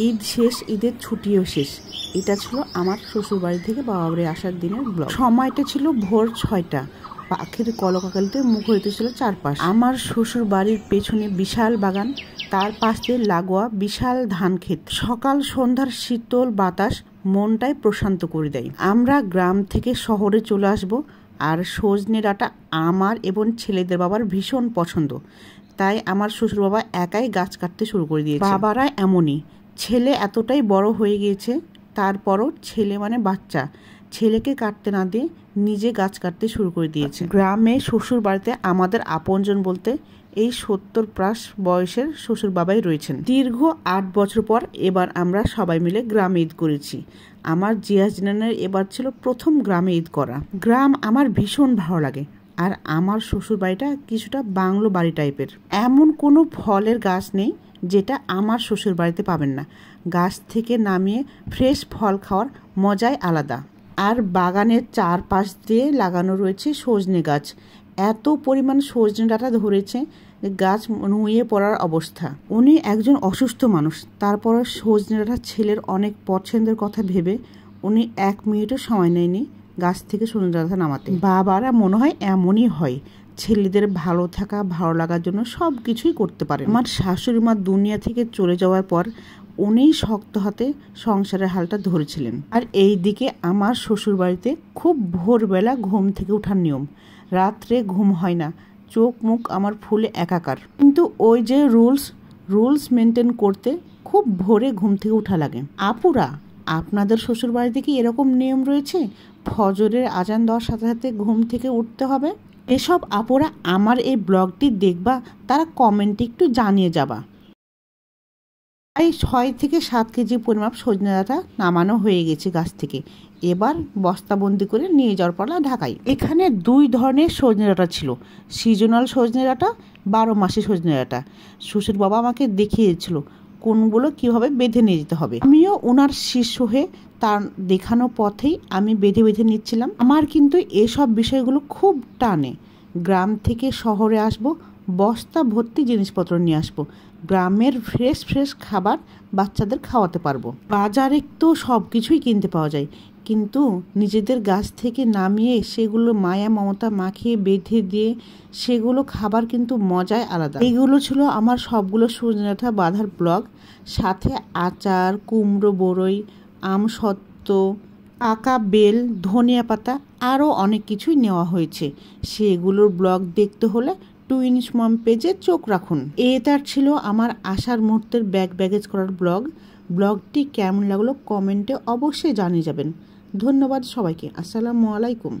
ঈদ শেষ, ঈদের ছুটিও শেষ। এটা ছিল আমার শ্বশুর বাড়ি থেকে বাবা বাড়ি আসার দিনের ব্লগ। সময়টা ছিল ভোর 6টা। পাখির কলকাকলিতে মুখরিত ছিল চারপাশ। আমার শ্বশুর বাড়ির পেছনে বিশাল বাগান, তার পাশ দিয়ে লাগোয়া বিশাল ধান ক্ষেত। সকাল সন্ধ্যার শীতল বাতাস মনটাই প্রশান্ত করে দেয়। আমরা গ্রাম থেকে শহরে চলে আসব, আর সজনে ডাঁটা আমার এবং ছেলেদের বাবার ভীষণ পছন্দ। তাই আমার শ্বশুর বাবা একাই গাছ কাটতে শুরু করে দিয়েছে। বাবারা এমনই, ছেলে এতটাই বড় হয়ে গিয়েছে, তারপরও ছেলে মানে বাচ্চা, ছেলেকে কাটতে না দিয়ে নিজে গাছ কাটতে শুরু করে দিয়েছে। গ্রামে শ্বশুর বাড়িতে আমাদের আপনজন বলতে এই 70+ বয়সের শ্বশুর বাবাই রয়েছেন। দীর্ঘ 8 বছর পর এবার আমরা সবাই মিলে গ্রামে ঈদ করেছি। আমার জিয়া জিনানের এবার ছিল প্রথম গ্রামে ঈদ করা। গ্রাম আমার ভীষণ ভালো লাগে, আর আমার শ্বশুর বাড়িটা কিছুটা বাংলো বাড়ি টাইপের। এমন কোনো ফলের গাছ নেই যেটা আমার শ্বশুর বাড়িতে পাবেন না। গাছ থেকে নামিয়ে ফ্রেশ ফল খাওয়ার মজাই আলাদা। আর বাগানের চারপাশ দিয়ে লাগানো রয়েছে সজনে গাছ। এত পরিমাণ সজনে ডাঁটা ধরেছে যে গাছ নুয়ে পড়ার অবস্থা। উনি একজন অসুস্থ মানুষ, তারপরে সজনে ডাঁটা ছেলের অনেক পছন্দের কথা ভেবে উনি 1 মিনিটও সময় নেয়নি গাছ থেকে সজনে ডাঁটা নামাতে। বাবারা মনে হয় এমনই হয়, ছেলেদের ভালো থাকা ভালো লাগার জন্য সব কিছুই করতে পারে। আমার শাশুড়ি মা দুনিয়া থেকে চলে যাওয়ার পর উনিই শক্ত হাতে সংসারের হালটা ধরেছিলেন। আর এই দিকে আমার শ্বশুর বাড়িতে খুব ভোরবেলা ঘুম থেকে ওঠার নিয়ম। রাত্রে ঘুম হয় না, চোখ মুখ আমার ফুলে একাকার। কিন্তু ওই যে রুলস মেনটেন করতে খুব ভোরে ঘুম থেকে উঠা লাগে। আপুরা, আপনাদের শ্বশুর বাড়িতে কি এরকম নিয়ম রয়েছে ফজরের আজান দেওয়ার সাথে সাথে ঘুম থেকে উঠতে হবে? এসব আপুরা আমার এই ব্লগটি দেখবা, তারা কমেন্টে একটু জানিয়ে যাবা। প্রায় 6 থেকে 7 কেজি পরিমাপ সজনে ডাঁটা নামানো হয়ে গেছে গাছ থেকে। এবার বস্তাবন্দি করে নিয়ে যাওয়ার পালা ঢাকায়। এখানে 2 ধরনের সজনে ডাঁটা ছিল, সিজনাল সজনে ডাঁটা, 12 মাসি সজনে ডাঁটা। শ্বশুর বাবা আমাকে দেখিয়েছিল কোনগুলো কিভাবে বেঁধে নিয়ে যেতে হবে। আমিও ওনার শিষ্য হয়ে তার দেখানো পথেই আমি বেঁধে বেঁধে নিচ্ছিলাম। আমার কিন্তু এসব বিষয়গুলো খুব টানে। গ্রাম থেকে শহরে আসব, বস্তা ভর্তি জিনিসপত্র নিয়ে আসবো। গ্রামের ফ্রেশ খাবার বাচ্চাদের খাওয়াতে পারবো। বাজারে তো সব কিছুই কিনতে পাওয়া যায়, কিন্তু নিজেদের গাছ থেকে নামিয়ে সেগুলো মায়া মমতা মাখিয়ে বেঁধে দিয়ে সেগুলো খাবার কিন্তু মজাই আলাদা। এগুলো ছিল আমার সবগুলো সজনে ডাঁটা বাঁধার ব্লগ। সাথে আচার, কুমড়ো বড়ই, আমসত্ত্ব, পাকা বেল, ধনিয়া পাতা, আরও অনেক কিছুই নেওয়া হয়েছে। সেগুলোর ব্লগ দেখতে হলে টুইনস মম পেজে চোখ রাখুন। এটার ছিল আমার আসার মুহূর্তের ব্যাগেজ করার ব্লগ। ব্লগটি কেমন লাগলো কমেন্টে অবশ্যই জানিয়ে যাবেন। ধন্যবাদ সবাইকে। আসসালামু আলাইকুম।